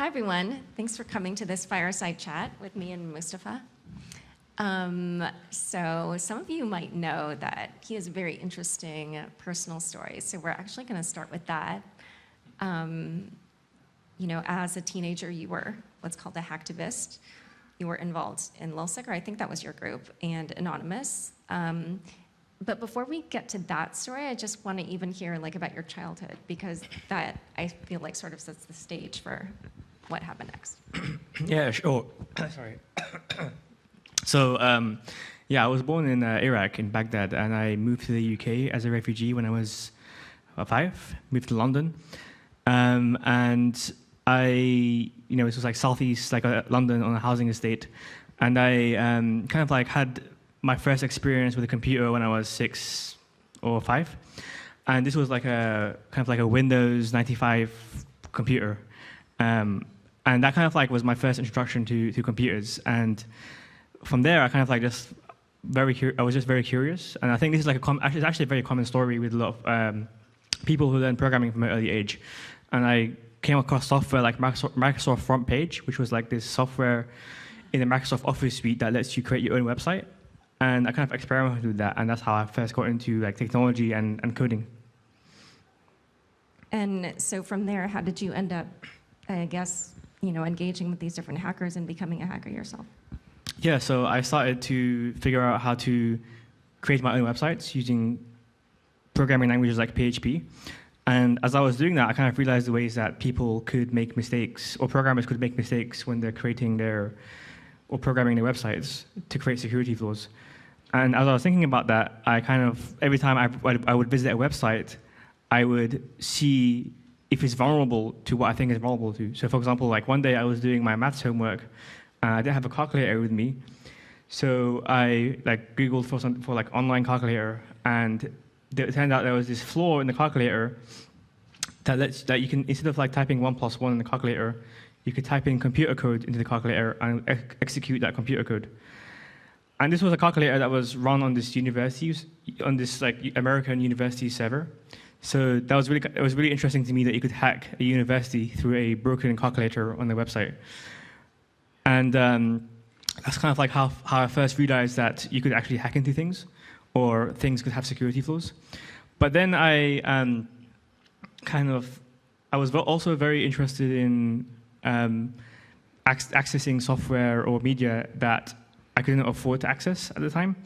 Hi, everyone. Thanks for coming to this Fireside chat with me and Mustafa. So some of you might know that he has a very interesting personal story. So we're actually going to start with that. As a teenager, you were what's called a hacktivist. You were involved in LulzSec, or I think that was your group, and Anonymous. But before we get to that story, I just want to even hear about your childhood, because that, I feel like, sort of sets the stage for what happened next. Yeah, sure. Sorry. So, I was born in Iraq, in Baghdad, and I moved to the UK as a refugee when I was 5, moved to London. And I, this was southeast, London on a housing estate. And I had my first experience with a computer when I was 6 or 5. And this was a Windows 95 computer. And that was my first introduction to computers. And from there, I was just very curious. And I think this is it's actually a very common story with a lot of people who learn programming from an early age. And I came across software like Microsoft Front Page, which was this software in the Microsoft Office suite that lets you create your own website. And I experimented with that, and that's how I first got into technology and coding. And so from there, how did you end up, I guess, engaging with these different hackers and becoming a hacker yourself? Yeah, so I started to figure out how to create my own websites using programming languages like PHP. And as I was doing that, I realized the ways that people could make mistakes, or programmers could make mistakes when they're creating or programming their websites to create security flaws. And as I was thinking about that, every time I would visit a website, I would see if it's vulnerable to what I think it's vulnerable to. So for example, one day I was doing my maths homework, and I didn't have a calculator with me. So I Googled for online calculator, and it turned out there was this flaw in the calculator that you can, instead of typing 1 + 1 in the calculator, you could type in computer code into the calculator and execute that computer code. And this was a calculator that was run on this American university server. So it was really interesting to me that you could hack a university through a broken calculator on their website. And that's how I first realized that you could actually hack into things, or things could have security flaws. But then I was also very interested in accessing software or media that I couldn't afford to access at the time.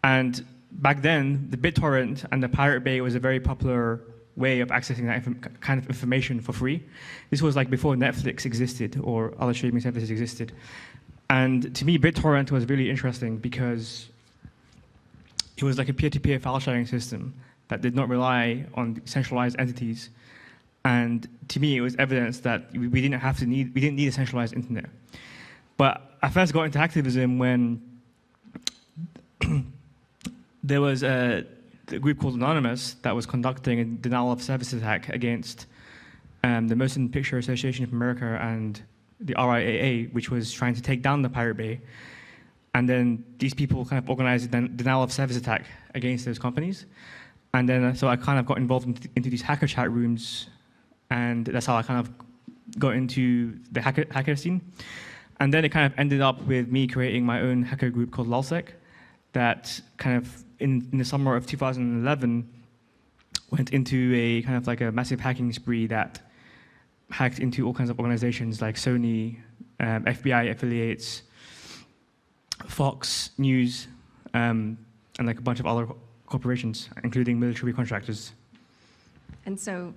And back then, the BitTorrent and the Pirate Bay was a very popular way of accessing that kind of information for free. This was before Netflix existed or other streaming services existed. And to me, BitTorrent was really interesting because it was a peer-to-peer file sharing system that did not rely on centralized entities. And to me, it was evidence that we didn't need a centralized internet. But I first got into activism when there was a group called Anonymous that was conducting a denial of service attack against the Motion Picture Association of America and the RIAA, which was trying to take down the Pirate Bay. And then these people organized a denial of service attack against those companies. And then so I got involved into these hacker chat rooms, and that's how I got into the hacker scene. And then it ended up with me creating my own hacker group called LulzSec that in the summer of 2011 went into a a massive hacking spree that hacked into all kinds of organizations like Sony, FBI affiliates, Fox News, and a bunch of other corporations, including military contractors. And so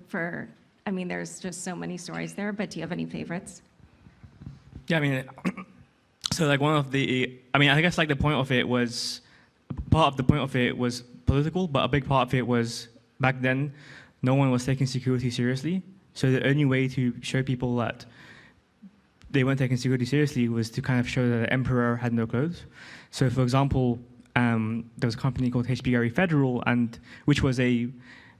there's just so many stories there, but do you have any favorites? Yeah, so one of the, I guess the point of it was, part of the point of it was political, but a big part of it was back then, no one was taking security seriously. So the only way to show people that they weren't taking security seriously was to show that the emperor had no clothes. So for example, there was a company called HB Federal, which was a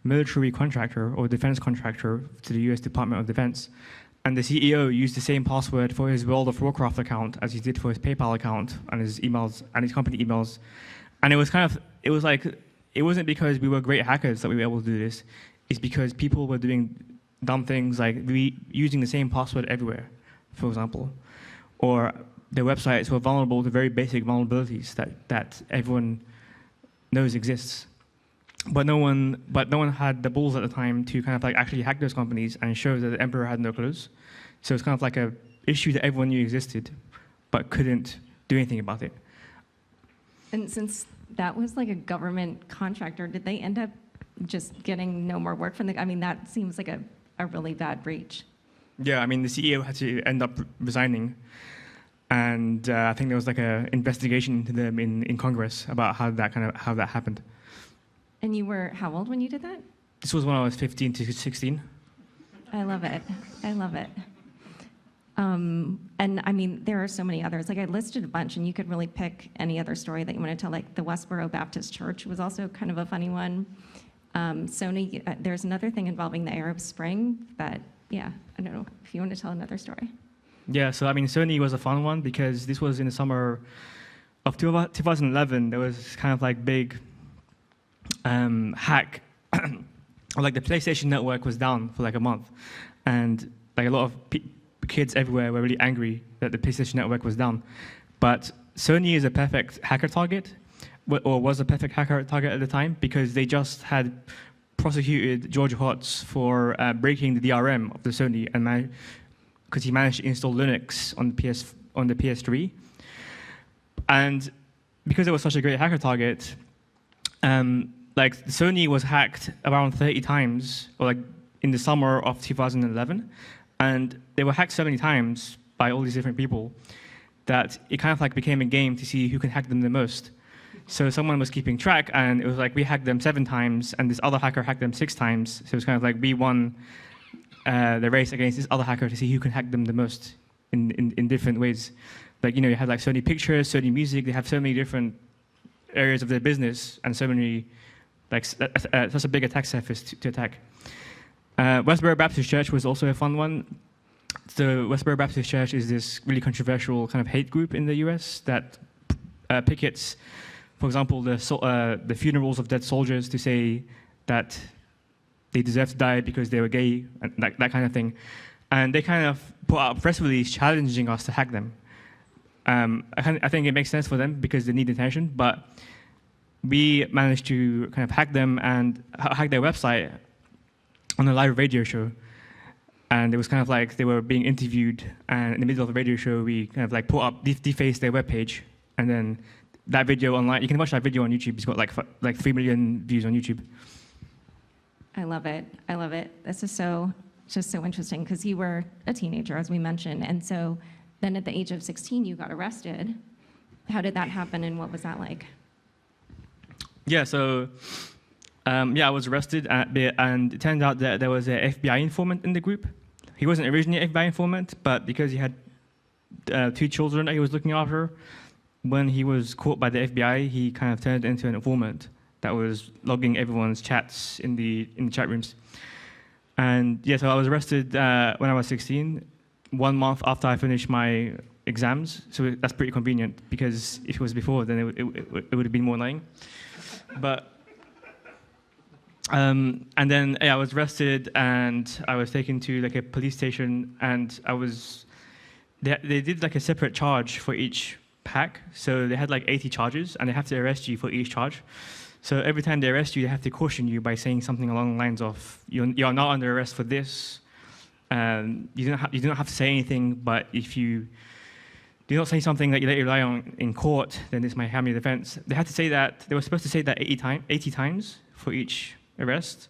military contractor or defense contractor to the US Department of Defense. And the CEO used the same password for his World of Warcraft account as he did for his PayPal account and his emails and his company emails. And it wasn't because we were great hackers that we were able to do this. It's because people were doing dumb things using the same password everywhere. for example, or their websites were vulnerable to very basic vulnerabilities that everyone knows exists. But no one had the balls at the time to kind of like actually hack those companies and show that the emperor had no clothes. So it's kind of like a issue that everyone knew existed, but couldn't do anything about it. And since that was like a government contractor, did they end up just getting no more work from the? I mean, that seems like a really bad breach. Yeah, I mean, the CEO had to end up resigning, and I think there was like an investigation into them in Congress about how that happened. And you were how old when you did that? This was when I was 15 to 16. I love it. I love it. And I mean, there are so many others. Like I listed a bunch, and you could really pick any other story that you want to tell. Like the Westboro Baptist Church was also kind of a funny one. Sony, there's another thing involving the Arab Spring that, yeah, I don't know if you want to tell another story. Yeah, so I mean, Sony was a fun one because this was in the summer of 2011. There was kind of like big hack. Like the PlayStation Network was down for like a month, and like a lot of kids everywhere were really angry that the PlayStation Network was down. But Sony is a perfect hacker target, or was a perfect hacker target at the time, because they just had prosecuted George Hotz for breaking the DRM of the Sony, and because he managed to install Linux on the PS3, and because it was such a great hacker target, like Sony was hacked around 30 times, or like in the summer of 2011, and they were hacked so many times by all these different people that it kind of like became a game to see who can hack them the most. So someone was keeping track, and it was like we hacked them 7 times, and this other hacker hacked them 6 times. So it was kind of like we won the race against this other hacker to see who can hack them the most in different ways. Like, you know, you have like Sony Pictures, Sony Music. They have so many different areas of their business, and so many like such a big attack surface to attack. Westboro Baptist Church was also a fun one. So Westboro Baptist Church is this really controversial kind of hate group in the U.S. that pickets, for example, the funerals of dead soldiers to say that they deserve to die because they were gay, and that kind of thing. And they kind of put out a press release challenging us to hack them. I think it makes sense for them because they need attention, but we managed to kind of hack them and hack their website on a live radio show. And it was kind of like they were being interviewed, and in the middle of the radio show, we kind of like put up, defaced their webpage, and then that video online, you can watch that video on YouTube. It's got like 3 million views on YouTube. I love it. I love it. This is just so interesting because you were a teenager, as we mentioned, and so then at the age of 16, you got arrested. How did that happen, and what was that like? Yeah, so I was arrested, and it turned out that there was an FBI informant in the group. He wasn't originally an FBI informant, but because he had 2 children that he was looking after, when he was caught by the FBI, he kind of turned into an informant that was logging everyone's chats in the chat rooms. And yeah, so I was arrested when I was 16, 1 month after I finished my exams. So that's pretty convenient, because if it was before, then it would have been more annoying. But and then I was arrested, and I was taken to like a police station, and they did like a separate charge for each pack. So they had like 80 charges, and they have to arrest you for each charge. So every time they arrest you, they have to caution you by saying something along the lines of, "You're not under arrest for this. You don't have to say anything, but if you do not say something that you later rely on in court, then this might harm your defense." They had to say that. They were supposed to say that 80 times for each arrest.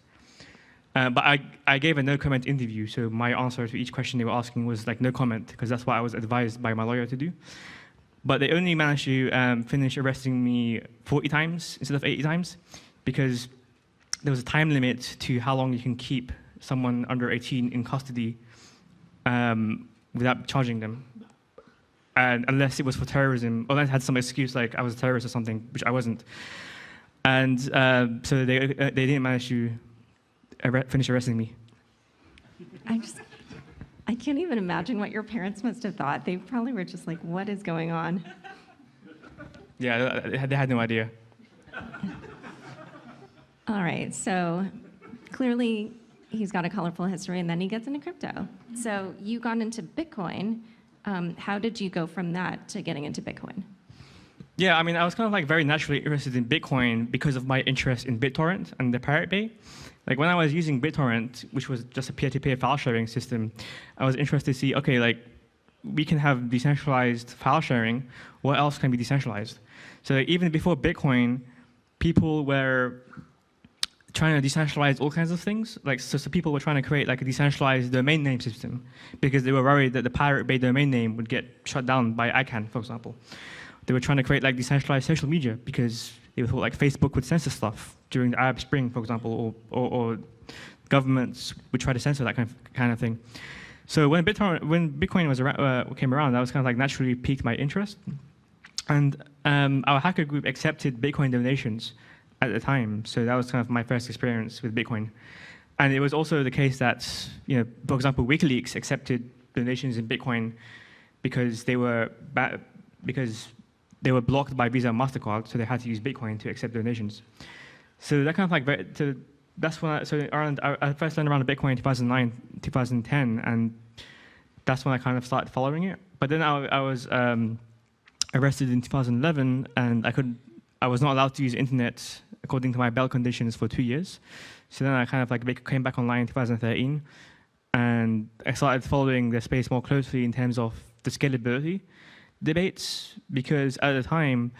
But I gave a no-comment interview, so my answer to each question they were asking was like no comment, because that's what I was advised by my lawyer to do. But they only managed to finish arresting me 40 times instead of 80 times, because there was a time limit to how long you can keep someone under 18 in custody without charging them. And unless it was for terrorism, or unless I had some excuse like I was a terrorist or something, which I wasn't. And so they didn't manage to finish arresting me. I can't even imagine what your parents must have thought. They probably were just like, what is going on? Yeah, they had no idea. All right, so clearly he's got a colorful history, and then he gets into crypto. So you got into Bitcoin. How did you go from that to getting into Bitcoin? Yeah, I mean, I was kind of like very naturally interested in Bitcoin because of my interest in BitTorrent and the Pirate Bay. Like when I was using BitTorrent, which was just a peer-to-peer file sharing system, I was interested to see, okay, like we can have decentralized file sharing. What else can be decentralized? So even before Bitcoin, people were trying to decentralize all kinds of things. Like so people were trying to create like a decentralized domain name system because they were worried that the Pirate Bay domain name would get shut down by ICANN, for example. They were trying to create like decentralized social media because they thought like Facebook would censor stuff during the Arab Spring, for example, or governments would try to censor that kind of thing. So when Bitcoin was came around, that was kind of like naturally piqued my interest. And our hacker group accepted Bitcoin donations at the time. So that was kind of my first experience with Bitcoin. And it was also the case that, for example, WikiLeaks accepted donations in Bitcoin because they were blocked by Visa and MasterCard, so they had to use Bitcoin to accept donations. So that kind of like, that's when I first learned around Bitcoin in 2009, 2010, and that's when I kind of started following it. But then I was arrested in 2011, and I was not allowed to use internet according to my bail conditions for 2 years. So then I kind of like came back online in 2013, and I started following the space more closely in terms of the scalability debates, because at the time,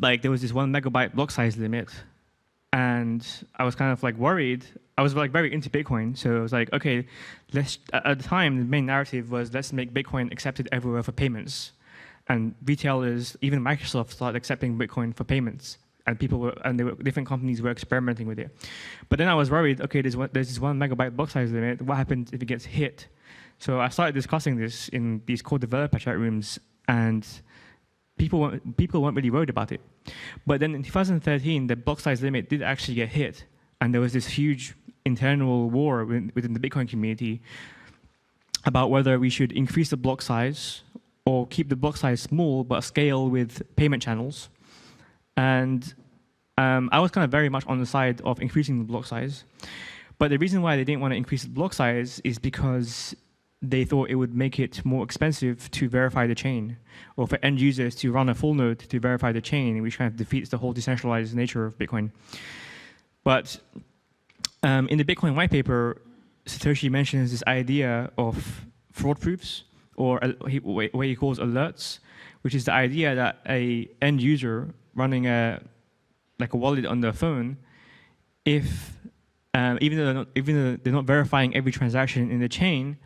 like there was this 1 megabyte block size limit, and I was kind of like worried. I was like very into Bitcoin, so I was like, okay, at the time the main narrative was let's make Bitcoin accepted everywhere for payments, and retailers, even Microsoft, started accepting Bitcoin for payments, and different companies were experimenting with it. But then I was worried, okay, there's this 1 megabyte block size limit. What happens if it gets hit? So I started discussing this in these core developer chat rooms, and people weren't really worried about it. But then in 2013, the block size limit did actually get hit, and there was this huge internal war within the Bitcoin community about whether we should increase the block size or keep the block size small but scale with payment channels. And I was kind of very much on the side of increasing the block size. But the reason why they didn't want to increase the block size is because they thought it would make it more expensive to verify the chain, or for end users to run a full node to verify the chain, which kind of defeats the whole decentralized nature of Bitcoin. But in the Bitcoin white paper, Satoshi mentions this idea of fraud proofs, or what he calls alerts, which is the idea that a end user running a wallet on their phone, if even though they're not verifying every transaction in the chain,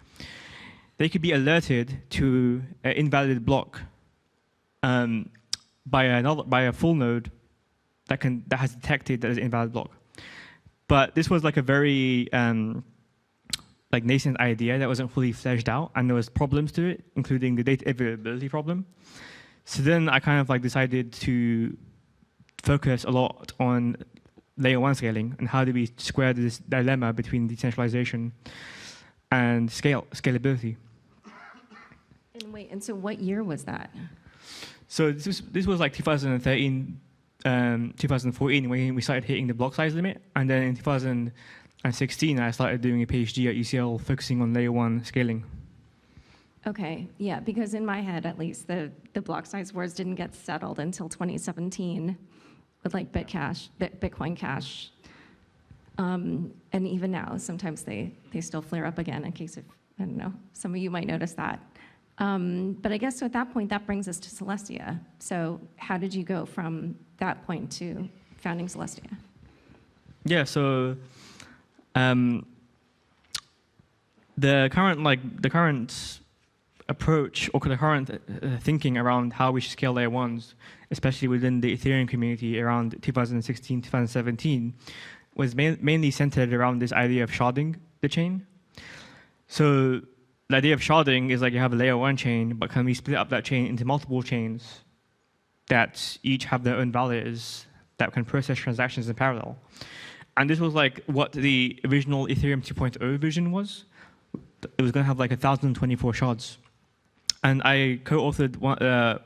they could be alerted to an invalid block by a full node that has detected that is an invalid block. But this was like a very nascent idea that wasn't fully fleshed out, and there was problems to it, including the data availability problem. So then I kind of like decided to focus a lot on layer 1 scaling and how do we square this dilemma between decentralization and scalability. And so what year was that? So this was like 2013, 2014 when we started hitting the block size limit, and then in 2016 I started doing a PhD at UCL focusing on layer 1 scaling. Okay, yeah, because in my head at least the block size wars didn't get settled until 2017 with like Bitcoin Cash. And even now, sometimes they still flare up again in case of, I don't know, some of you might notice that. But I guess at that point, that brings us to Celestia. So how did you go from that point to founding Celestia? Yeah, so the current approach, or the current thinking around how we should scale layer 1s, especially within the Ethereum community around 2016, 2017, was mainly centered around this idea of sharding the chain. So the idea of sharding is like you have a layer 1 chain, but can we split up that chain into multiple chains that each have their own validators that can process transactions in parallel? And this was like what the original Ethereum 2.0 vision was. It was going to have like 1,024 shards. And I co-authored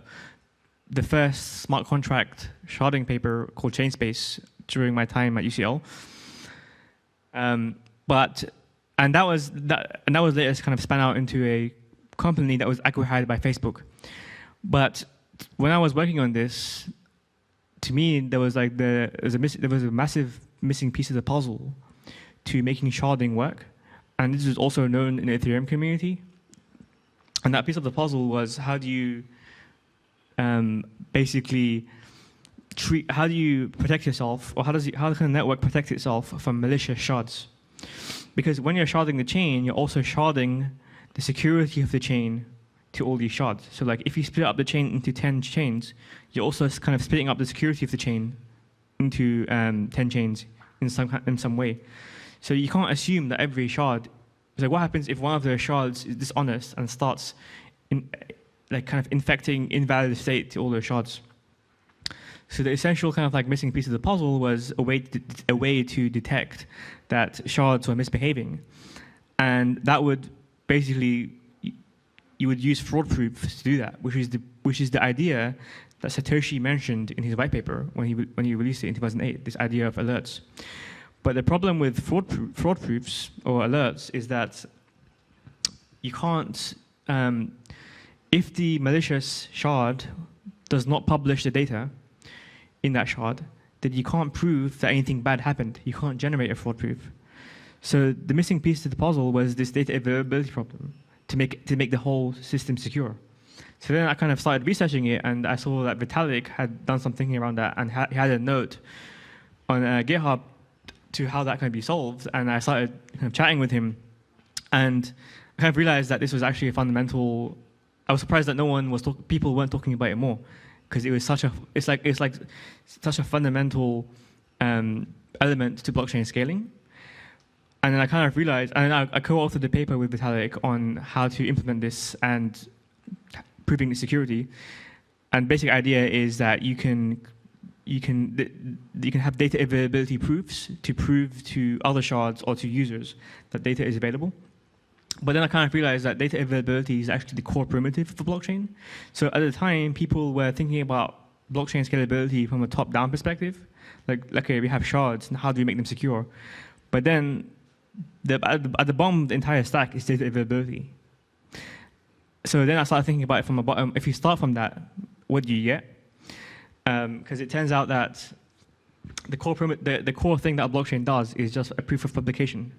the first smart contract sharding paper called Chainspace during my time at UCL. But And that was later kind of spun out into a company that was acquired by Facebook. But when I was working on this, to me there was like there was a massive missing piece of the puzzle to making sharding work, and this is also known in the Ethereum community. And that piece of the puzzle was how do you basically how do you protect yourself, or how can a network protect itself from malicious shards? Because when you're sharding the chain, you're also sharding the security of the chain to all these shards. So like if you split up the chain into 10 chains, you're also kind of splitting up the security of the chain into 10 chains in some way. So you can't assume that every shard, like what happens if one of the shards is dishonest and starts like kind of infecting invalid state to all the shards? So the essential kind of like missing piece of the puzzle was a way to detect that shards were misbehaving. And that would basically, you would use fraud proofs to do that, which is the idea that Satoshi mentioned in his white paper when he released it in 2008, this idea of alerts. But the problem with fraud proofs or alerts is that you can't, if the malicious shard does not publish the data in that shard, then you can't prove that anything bad happened. You can't generate a fraud proof. So the missing piece to the puzzle was this data availability problem to make the whole system secure. So then I kind of started researching it, and I saw that Vitalik had done some thinking around that, and he had a note on GitHub to how that can be solved. And I started kind of chatting with him, and I kind of realized that this was actually a fundamental. I was surprised that people weren't talking about it more, because it was it's like such a fundamental element to blockchain scaling. And then I kind of realized, and I co-authored the paper with Vitalik on how to implement this and proving the security. And basic idea is that you can have data availability proofs to prove to other shards or to users that data is available. But then I kind of realized that data availability is actually the core primitive for blockchain. So at the time, people were thinking about blockchain scalability from a top-down perspective. Like, okay, we have shards, and how do we make them secure? But then at the bottom of the entire stack is data availability. So then I started thinking about it from the bottom. If you start from that, what do you get? Because it turns out that the core thing that a blockchain does is just a proof of publication.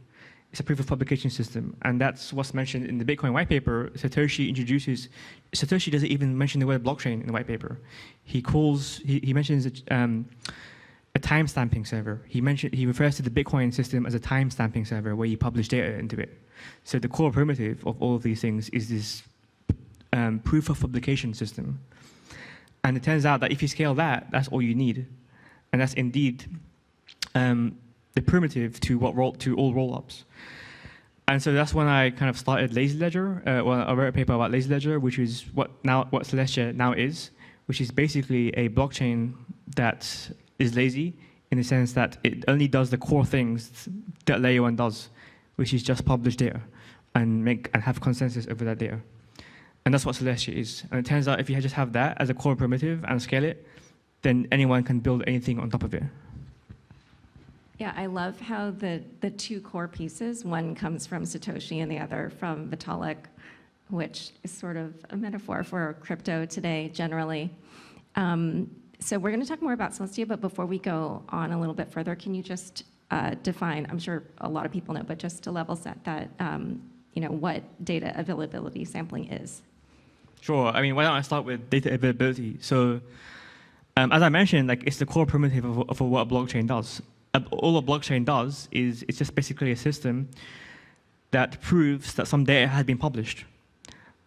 It's a proof of publication system, and that's what's mentioned in the Bitcoin white paper. Satoshi doesn't even mention the word blockchain in the white paper. He mentions a timestamping server. He refers to the Bitcoin system as a timestamping server where you publish data into it. So the core primitive of all of these things is this proof of publication system. And it turns out that if you scale that, that's all you need, and that's indeed the primitive to all rollups. And so that's when I kind of started Lazy Ledger. I wrote a paper about Lazy Ledger, which is what Celestia now is, which is basically a blockchain that is lazy in the sense that it only does the core things that layer 1 does, which is just publish data and have consensus over that data. And that's what Celestia is. And it turns out if you just have that as a core primitive and scale it, then anyone can build anything on top of it. Yeah, I love how the two core pieces, one comes from Satoshi and the other from Vitalik, which is sort of a metaphor for crypto today generally. So we're going to talk more about Celestia, but before we go on a little bit further, can you just define, I'm sure a lot of people know, but just to level set that, what data availability sampling is? Sure. I mean, why don't I start with data availability? So as I mentioned, it's the core primitive of what a blockchain does. All a blockchain does is it's just basically a system that proves that some data has been published.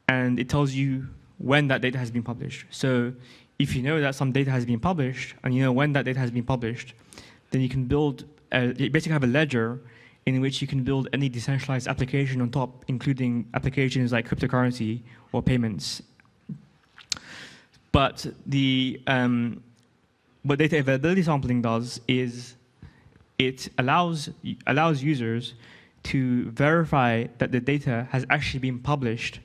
And it tells you when that data has been published. So if you know that some data has been published, and you know when that data has been published, then you can you basically have a ledger in which you can build any decentralized application on top, including applications like cryptocurrency or payments. But what data availability sampling does is it allows users to verify that the data has actually been published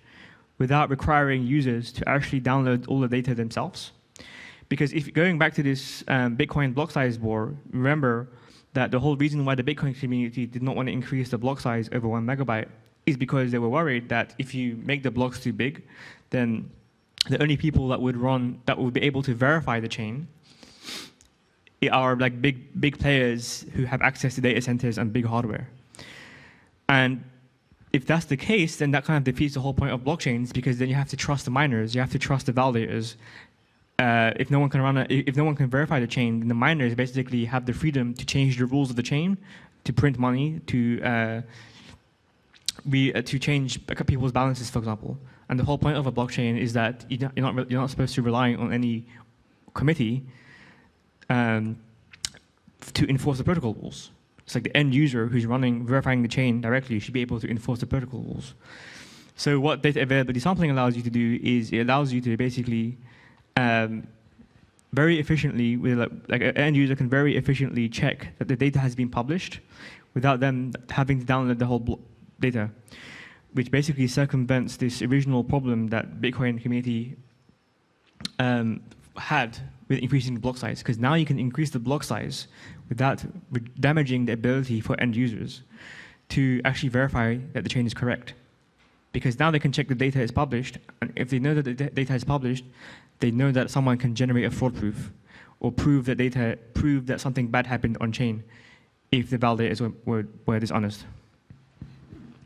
without requiring users to actually download all the data themselves. Because if going back to this Bitcoin block size war, remember that the whole reason why the Bitcoin community did not want to increase the block size over 1 megabyte is because they were worried that if you make the blocks too big, then the only people that would be able to verify the chain are like big players who have access to data centers and big hardware. And if that's the case, then that kind of defeats the whole point of blockchains, because then you have to trust the miners, you have to trust the validators. If no one can verify the chain, then the miners basically have the freedom to change the rules of the chain, to print money, to change people's balances, for example. And the whole point of a blockchain is that you're not supposed to rely on any committee to enforce the protocol rules. It's like the end user who's verifying the chain directly should be able to enforce the protocol rules. So what data availability sampling allows you to do is it allows you to basically very efficiently, like an end user can very efficiently check that the data has been published without them having to download the whole data, which basically circumvents this original problem that Bitcoin community had with increasing the block size, because now you can increase the block size without damaging the ability for end users to actually verify that the chain is correct. Because now they can check the data is published, and if they know that the data is published, they know that someone can generate a fraud proof or prove that something bad happened on chain if the validators were dishonest.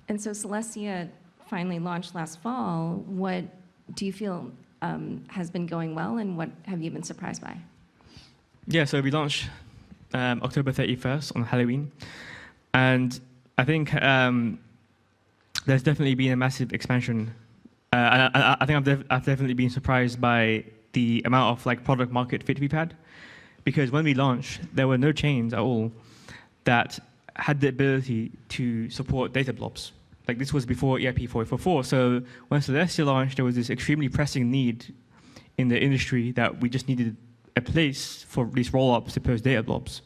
And so Celestia finally launched last fall. What do you feel has been going well, and what have you been surprised by? Yeah, so we launched October 31st on Halloween, and I think there's definitely been a massive expansion. I think I've definitely been surprised by the amount of like product market fit we've had, because when we launched, there were no chains at all that had the ability to support data blobs. Like this was before EIP 444. So when Celestia launched, there was this extremely pressing need in the industry that we just needed a place for these rollups to post data blobs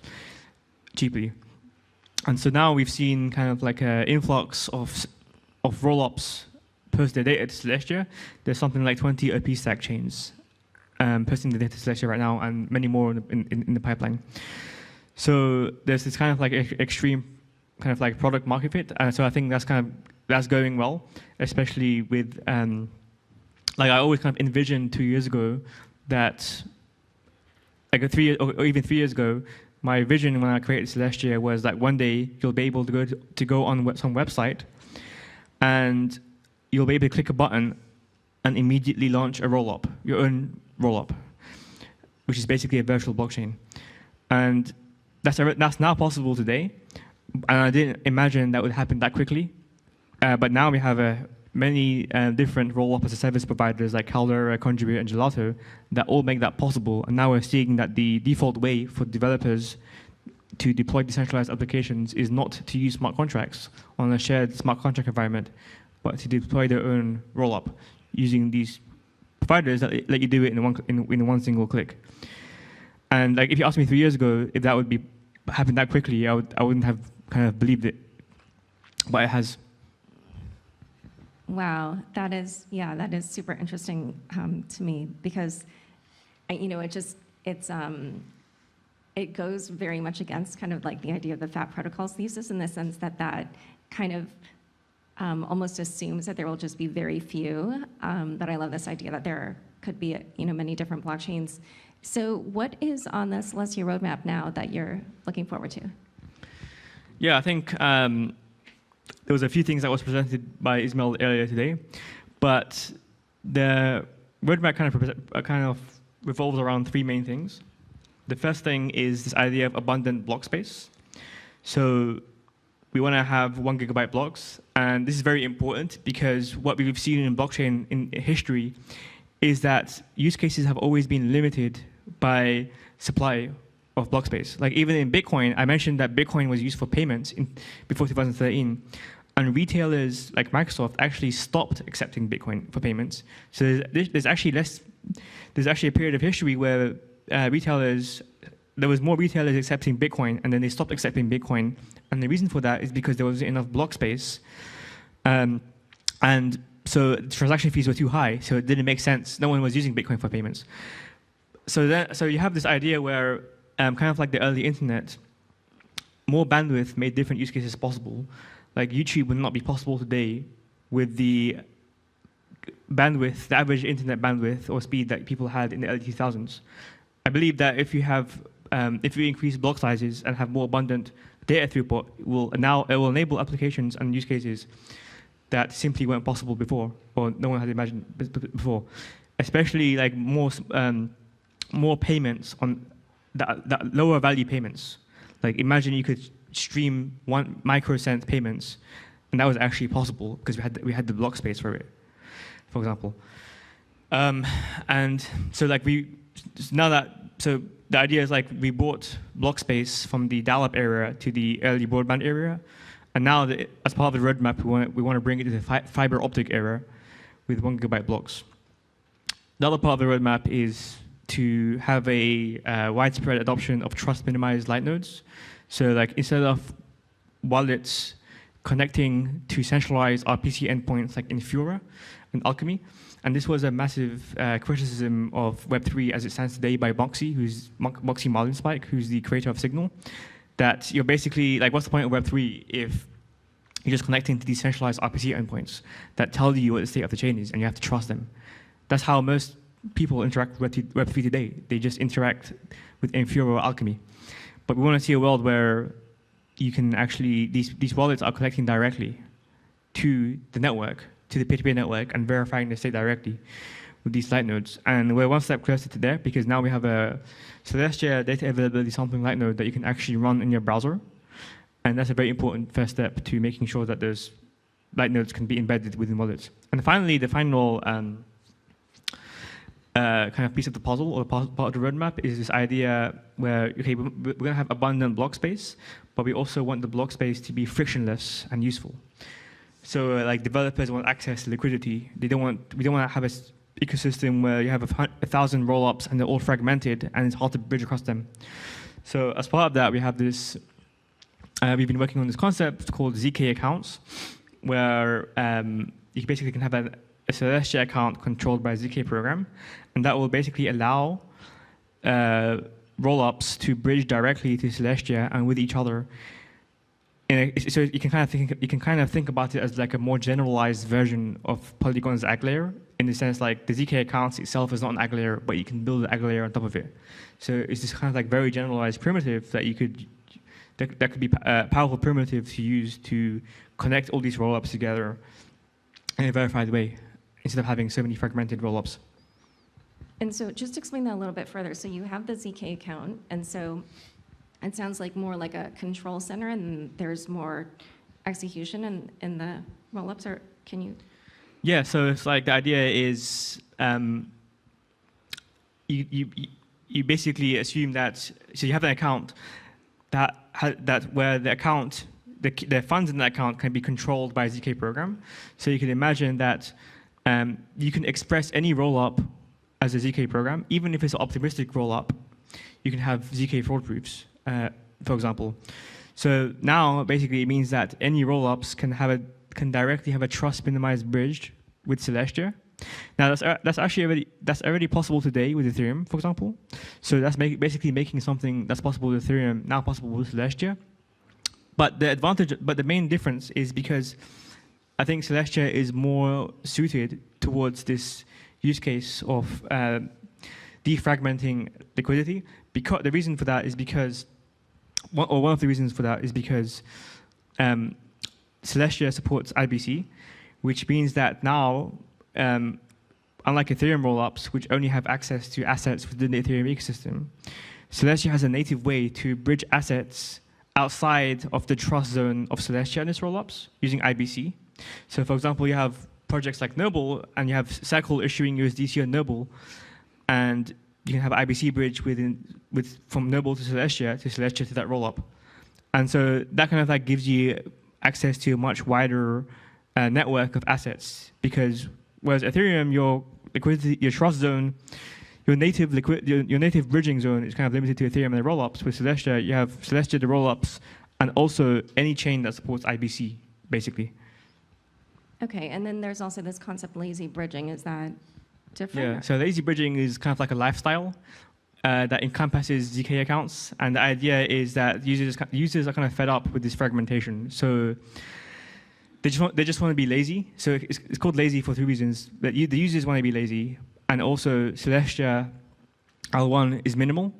cheaply. And so now we've seen kind of like an influx of rollups post their data to Celestia. There's something like 20 OP stack chains posting the data to Celestia right now, and many more in the pipeline. So there's this kind of like extreme kind of like product market fit, and so I think that's going well, especially with like I always kind of envisioned 2 years ago that like 3 years or even 3 years ago, my vision when I created Celestia was that one day you'll be able to go on some website and you'll be able to click a button and immediately launch a rollup, your own rollup, which is basically a virtual blockchain. And that's now possible today. And I didn't imagine that would happen that quickly. But now we have many different rollup as a service providers like Caldera, Contribute, and Gelato that all make that possible. And now we're seeing that the default way for developers to deploy decentralized applications is not to use smart contracts on a shared smart contract environment, but to deploy their own rollup using these providers that let you do it in one single click. And like if you asked me 3 years ago if that would happen that quickly, I wouldn't have kind of believed it, but it has. Wow, that is super interesting to me, because it goes very much against kind of like the idea of the fat protocols thesis, in the sense that kind of almost assumes that there will just be very few. But I love this idea that there could be many different blockchains. So what is on the Celestia roadmap now that you're looking forward to? Yeah, I think there was a few things that was presented by Ismail earlier today, but the roadmap kind of revolves around three main things. The first thing is this idea of abundant block space. So we want to have 1 gigabyte blocks, and this is very important because what we've seen in blockchain in history is that use cases have always been limited by supply of block space. Like even in Bitcoin, I mentioned that Bitcoin was used for payments before 2013, and retailers like Microsoft actually stopped accepting Bitcoin for payments. So there's actually a period of history where there was more retailers accepting Bitcoin, and then they stopped accepting Bitcoin. And the reason for that is because there wasn't enough block space. And so transaction fees were too high, so it didn't make sense. No one was using Bitcoin for payments. So you have this idea where kind of like the early internet, more bandwidth made different use cases possible. Like YouTube would not be possible today with the bandwidth, the average internet bandwidth or speed that people had in the early 2000s. I believe that if you increase block sizes and have more abundant data throughput, it will enable applications and use cases that simply weren't possible before, or no one had imagined before. Especially like more payments on that lower value payments. Like imagine you could stream 1 microcent payments, and that was actually possible because we had the block space for it, for example. And so like so the idea is like we brought block space from the dial-up era to the early broadband era, and now as part of the roadmap, we want to bring it to the fiber optic era with 1 GB blocks. The other part of the roadmap is to have a widespread adoption of trust-minimized light nodes. So like instead of wallets connecting to centralized RPC endpoints like Infura and Alchemy, and this was a massive criticism of Web3 as it stands today by Moxie Marlinspike, who's the creator of Signal, that you're basically, like, what's the point of Web3 if you're just connecting to decentralized RPC endpoints that tell you what the state of the chain is and you have to trust them? That's how most people interact with Web3 today. They just interact with Infura or Alchemy. But we want to see a world where you can actually, these wallets are connecting directly to the network, to the peer-to-peer network, and verifying the state directly with these light nodes. And we're one step closer to there because now we have a Celestia data availability sampling light node that you can actually run in your browser. And that's a very important first step to making sure that those light nodes can be embedded within wallets. And finally, the final kind of piece of the puzzle or part of the roadmap is this idea where, okay, we're going to have abundant block space, but we also want the block space to be frictionless and useful. So like developers want access to liquidity. We don't want to have an ecosystem where you have 1,000 rollups and they're all fragmented and it's hard to bridge across them. So as part of that, we have this, we've been working on this concept called ZK accounts, where you basically can have a Celestia account controlled by a ZK program, and that will basically allow rollups to bridge directly to Celestia and with each other. So you can kind of think about it as like a more generalized version of Polygon's AG layer, in the sense like the ZK accounts itself is not an AG layer, but you can build an AG layer on top of it. So it's this kind of like very generalized primitive that that could be a powerful primitive to use to connect all these rollups together in a verified way, instead of having so many fragmented rollups. And so just explain that a little bit further. So you have the ZK account, and so it sounds like more like a control center, and there's more execution in the rollups, or can you? Yeah, so it's like the idea is you basically assume that, so you have an account that where the account, the funds in that account can be controlled by a ZK program. So you can imagine that you can express any rollup as a ZK program, even if it's an optimistic rollup. You can have ZK fraud proofs, for example. So now basically it means that any rollups can directly have a trust minimized bridge with Celestia. Now that's already possible today with Ethereum, for example. So that's basically making something that's possible with Ethereum now possible with Celestia. But the main difference is because I think Celestia is more suited towards this use case of defragmenting liquidity. Because the reason for that is because, one of the reasons for that is because Celestia supports IBC, which means that now, unlike Ethereum rollups, which only have access to assets within the Ethereum ecosystem, Celestia has a native way to bridge assets outside of the trust zone of Celestia in its rollups using IBC. So for example, you have projects like Noble, and you have Circle issuing USDC on Noble, and you can have IBC bridge from Noble to Celestia to that rollup. And so that kind of like gives you access to a much wider network of assets, because whereas Ethereum, your liquidity, your trust zone, your native bridging zone is kind of limited to Ethereum and the rollups. With Celestia, you have Celestia, the rollups, and also any chain that supports IBC, basically. Okay, and then there's also this concept lazy bridging. Is that different? Yeah, so lazy bridging is kind of like a lifestyle. that encompasses ZK accounts, and the idea is that users are kind of fed up with this fragmentation, so they just want to be lazy. So it's called lazy for 2 reasons: that the users want to be lazy, and also Celestia L1 is minimal,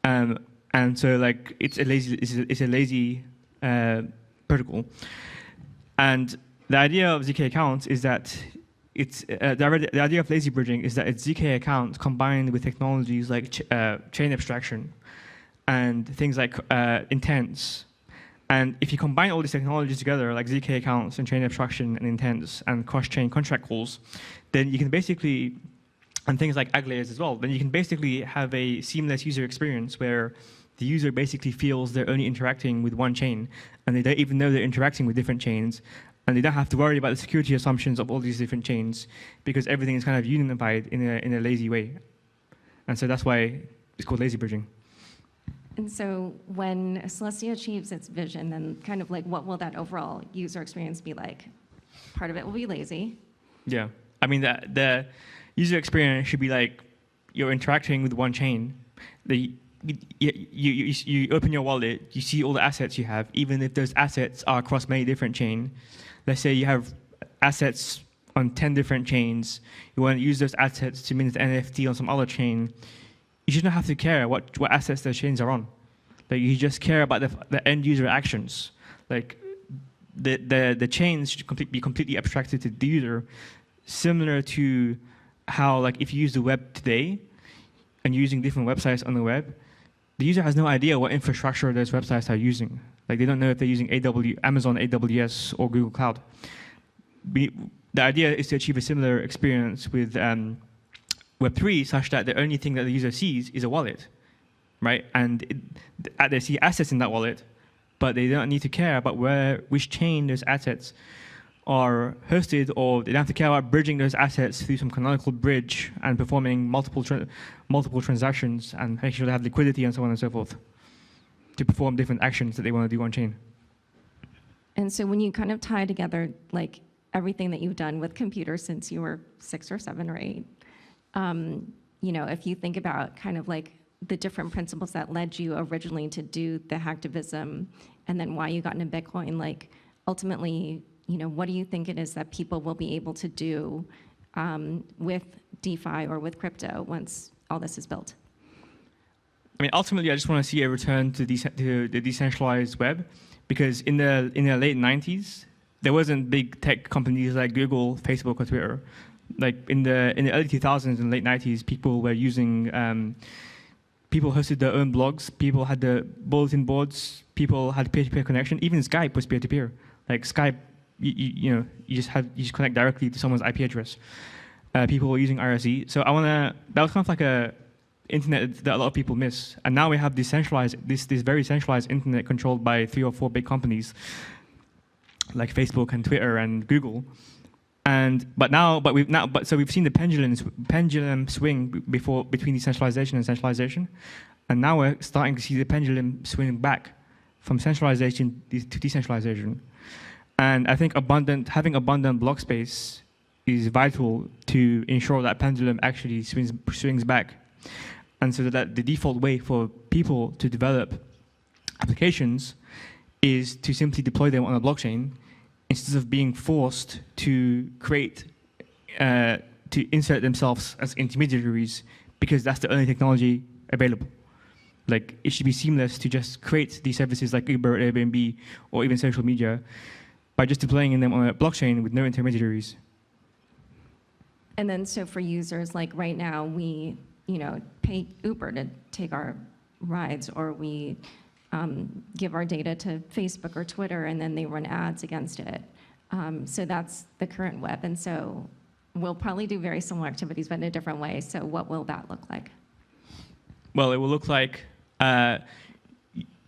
and so like it's a lazy protocol. And the idea of ZK accounts is that it's the idea of lazy bridging is that it's ZK accounts combined with technologies like chain abstraction and things like intents. And if you combine all these technologies together, like ZK accounts and chain abstraction and intents and cross-chain contract calls, then you can basically, and things like ag layers as well, then you can basically have a seamless user experience where the user basically feels they're only interacting with one chain, and they don't even know they're interacting with different chains, and they don't have to worry about the security assumptions of all these different chains because everything is kind of unified in a lazy way. And so that's why it's called lazy bridging. And so when Celestia achieves its vision, then kind of like what will that overall user experience be like? Part of it will be lazy. Yeah. I mean, the user experience should be like you're interacting with one chain. You open your wallet, you see all the assets you have, even if those assets are across many different chains. Let's say you have assets on 10 different chains. You want to use those assets to mint an NFT on some other chain. You shouldn't have to care what assets those chains are on. Like you just care about the end user actions. Like the chains should be completely abstracted to the user, similar to how like if you use the web today and you're using different websites on the web, the user has no idea what infrastructure those websites are using. Like they don't know if they're using Amazon AWS or Google Cloud. The idea is to achieve a similar experience with Web3, such that the only thing that the user sees is a wallet, right? And they see assets in that wallet, but they don't need to care about which chain those assets are hosted, or they don't have to care about bridging those assets through some canonical bridge and performing multiple transactions and making sure they have liquidity and so on and so forth to perform different actions that they want to do on chain. And so when you kind of tie together like everything that you've done with computers since you were 6 or 7 or 8, you know, if you think about kind of like the different principles that led you originally to do the hacktivism and then why you got into Bitcoin, like ultimately, you know, what do you think it is that people will be able to do with DeFi or with crypto once all this is built? I mean, ultimately, I just want to see a return to the decentralized web, because in the late 90s, there wasn't big tech companies like Google, Facebook, or Twitter. Like in the early 2000s and late 90s, people were using, people hosted their own blogs, people had the bulletin boards, people had peer-to-peer connection. Even Skype was peer-to-peer. Like Skype, you just connect directly to someone's IP address. People were using RSE. So that was kind of like a internet that a lot of people miss. And now we have this very centralized internet controlled by 3 or 4 big companies like Facebook and Twitter and Google. So we've seen the pendulum swing between decentralization and centralization, and now we're starting to see the pendulum swing back from centralization to decentralization. And I think having abundant block space is vital to ensure that pendulum actually swings back, and so that the default way for people to develop applications is to simply deploy them on a blockchain, instead of being forced to insert themselves as intermediaries, because that's the only technology available. Like, it should be seamless to just create these services like Uber, Airbnb, or even social media by just deploying them on a blockchain with no intermediaries. And then, so for users, like right now, we, pay Uber to take our rides, or we give our data to Facebook or Twitter, and then they run ads against it. So that's the current web. And so we'll probably do very similar activities, but in a different way. So what will that look like? Well, it will look like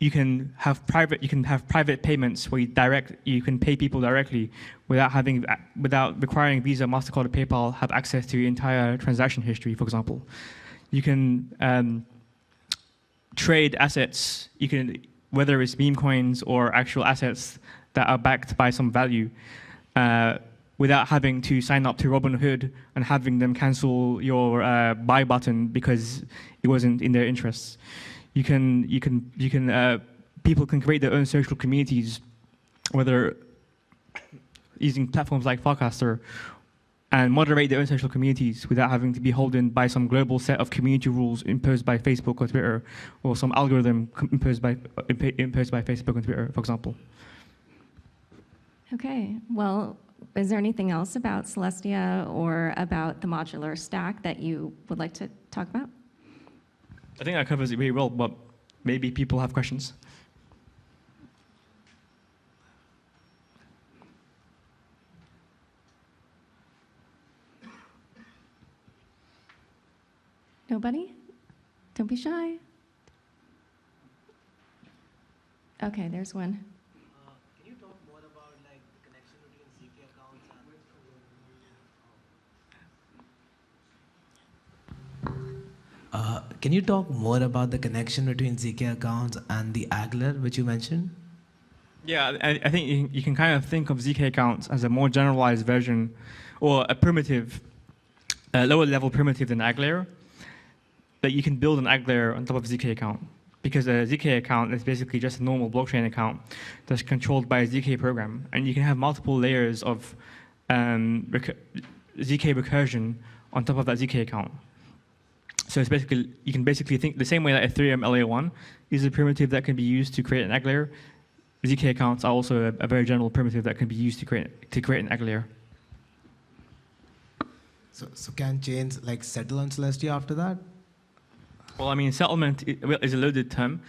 you can have private payments where you can pay people directly without requiring Visa, MasterCard, or PayPal have access to your entire transaction history, for example. You can trade assets. You can, whether it's meme coins or actual assets that are backed by some value, without having to sign up to Robinhood and having them cancel your buy button because it wasn't in their interests. People can create their own social communities, whether using platforms like Farcaster, and moderate their own social communities without having to be beholden by some global set of community rules imposed by Facebook or Twitter, or some algorithm imposed by Facebook and Twitter, for example. Okay, well, is there anything else about Celestia or about the modular stack that you would like to talk about? I think that covers it very well, but maybe people have questions. Nobody? Don't be shy. Okay, there's one. Can you talk more about like the connection between ZK accounts and can you talk more about the connection between ZK accounts and the Agler, which you mentioned? Yeah, I think you can kind of think of ZK accounts as a more generalized version, or a primitive, lower level primitive than Agler. That you can build an Agler on top of a ZK account, because a ZK account is basically just a normal blockchain account that's controlled by a ZK program, and you can have multiple layers of ZK recursion on top of that ZK account. So it's basically, you can basically think the same way that Ethereum LA1 is a primitive that can be used to create an Agler. ZK accounts are also a very general primitive that can be used to create an Agler. So can chains like settle on Celestia after that? Well, I mean, settlement is a loaded term.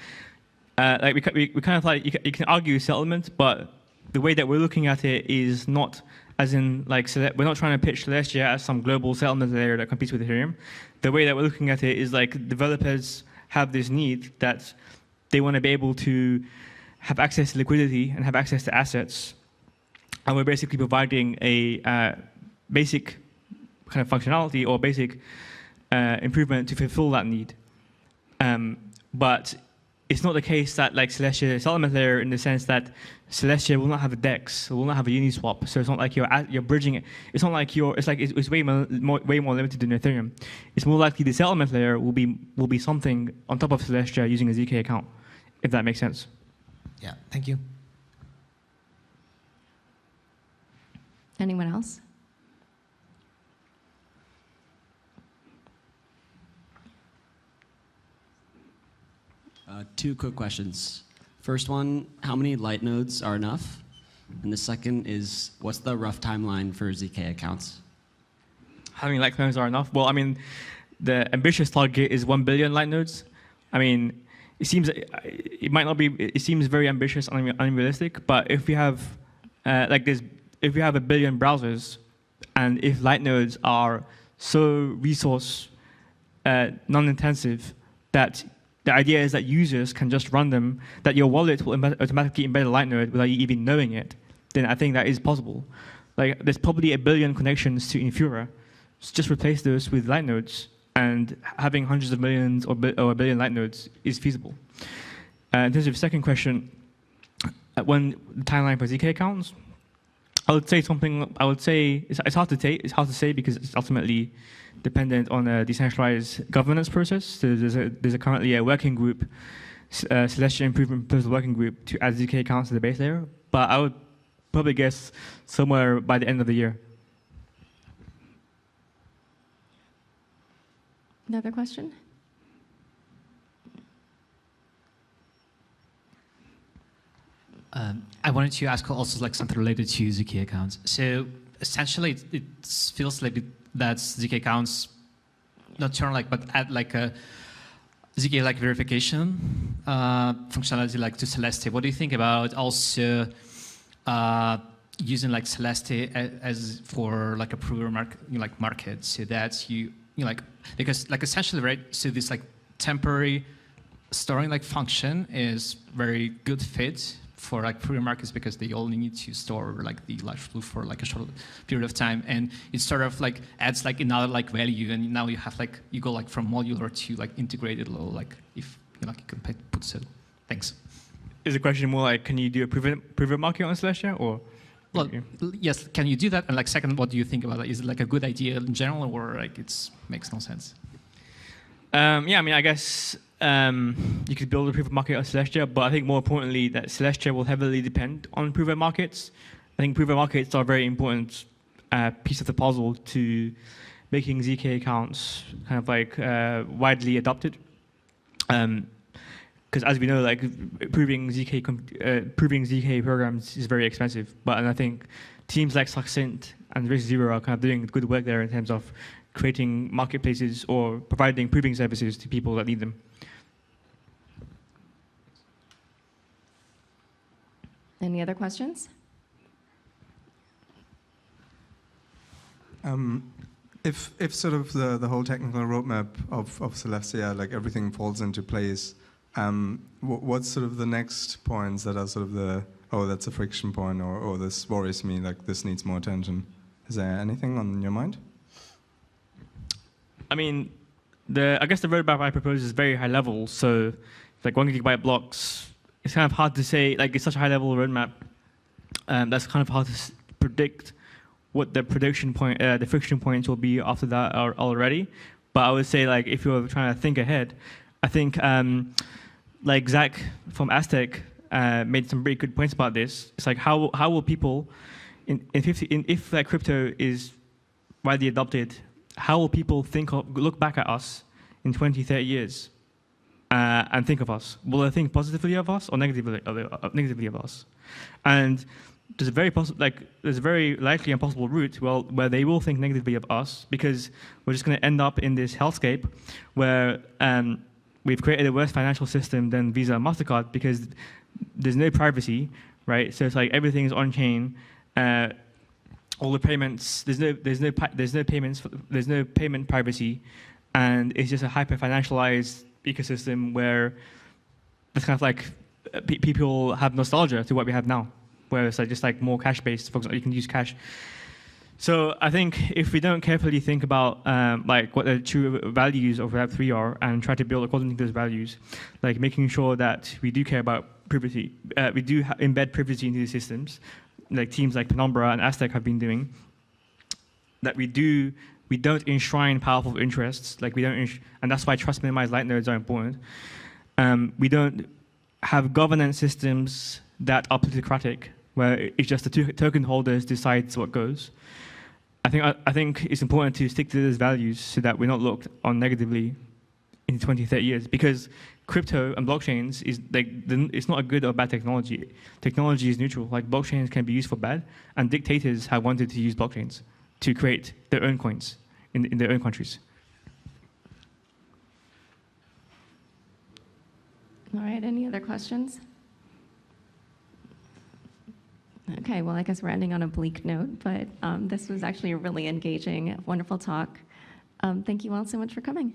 Like we kind of like, you can argue settlement, but the way that we're looking at it is not as in like, we're not trying to pitch Celestia as some global settlement layer that competes with Ethereum. The way that we're looking at it is like developers have this need that they want to be able to have access to liquidity and have access to assets. And we're basically providing a basic kind of functionality or basic improvement to fulfill that need. But it's not the case that like Celestia is a settlement layer in the sense that Celestia will not have a DEX, will not have a Uniswap. So it's not like you're bridging it. It's not like it's way more limited than Ethereum. It's more likely the settlement layer will be something on top of Celestia using a ZK account, if that makes sense. Yeah, thank you. Anyone else? Two quick questions. First one, how many light nodes are enough? And the second is, what's the rough timeline for ZK accounts? How many light nodes are enough? Well, I mean, the ambitious target is 1 billion light nodes. I mean, it might not be, it seems very ambitious and unrealistic, but if we have, if we have 1 billion browsers, and if light nodes are so resource non-intensive that the idea is that users can just run them, that your wallet will automatically embed a light node without you even knowing it, then I think that is possible. Like, there's probably 1 billion connections to Infura. So just replace those with light nodes, and having hundreds of millions or 1 billion light nodes is feasible. In terms of the second question, when the timeline for ZK accounts, I would say something. I would say it's hard to say. It's hard to say because it's ultimately dependent on a decentralized governance process. So there's currently a working group, Celestia Improvement Proposal Working Group, to add ZK accounts to the base layer. But I would probably guess somewhere by the end of the year. Another question? I wanted to ask also like something related to ZK accounts. So essentially, it feels like that ZK accounts not turn like, but add like a ZK like verification functionality like to Celestia. What do you think about also using like Celestia as for like a prover market, so that you like, because like essentially, right? So this like temporary storing like function is very good fit for like prover markets, because they only need to store like the live blue for like a short period of time, and it sort of like adds like another like value, and now you have like, you go like from modular to like integrated low, like if you can put so. Thanks. Is the question more like, can you do a prover market on Celestia, or? Well, yes, can you do that? And like, second, what do you think about it? Is it like a good idea in general, or like makes no sense? Yeah, I mean, I guess you could build a proof of market on Celestia, but I think more importantly that Celestia will heavily depend on proof of markets. I think proof of markets are a very important piece of the puzzle to making ZK accounts kind of like widely adopted. Because as we know, like proving ZK programs is very expensive. And I think teams like Succinct and Risk Zero are kind of doing good work there in terms of creating marketplaces or providing proving services to people that need them. Any other questions? If sort of the whole technical roadmap of Celestia, like everything falls into place, what's sort of the next points that are sort of that's a friction point, or this worries me, like this needs more attention? Is there anything on your mind? I mean, I guess the roadmap I propose is very high level. So, like 1 gigabyte blocks, it's kind of hard to say. Like it's such a high level roadmap. That's kind of hard to predict what the friction points will be after that already. But I would say, like, if you're trying to think ahead, I think like Zach from Aztec made some pretty good points about this. It's like how will people if like crypto is widely adopted, how will people look back at us in 20, 30 years and think of us? Will they think positively of us or negatively of us? And there's a very likely and possible route where they will think negatively of us, because we're just going to end up in this hellscape where we've created a worse financial system than Visa and MasterCard, because there's no privacy, right? So it's like everything is on chain. All the payments, there's no payment privacy, and it's just a hyper financialized ecosystem where it's kind of like people have nostalgia to what we have now, where it's like just like more cash based. For example, you can use cash. So I think if we don't carefully think about like what the true values of Web3 are and try to build according to those values, like making sure that we do care about privacy, we do embed privacy into the systems, like teams like Penumbra and Aztec have been doing, that we don't enshrine powerful interests, like we don't, and that's why trust minimized light nodes are important. We don't have governance systems that are plutocratic, where it's just the token holders decides what goes. I think it's important to stick to those values so that we're not looked on negatively in 20, 30 years, because crypto and blockchains is like, it's not a good or bad technology. Technology is neutral. Like blockchains can be used for bad, and dictators have wanted to use blockchains to create their own coins in their own countries. All right, any other questions? Okay, well, I guess we're ending on a bleak note, but this was actually a really engaging, wonderful talk. Thank you all so much for coming.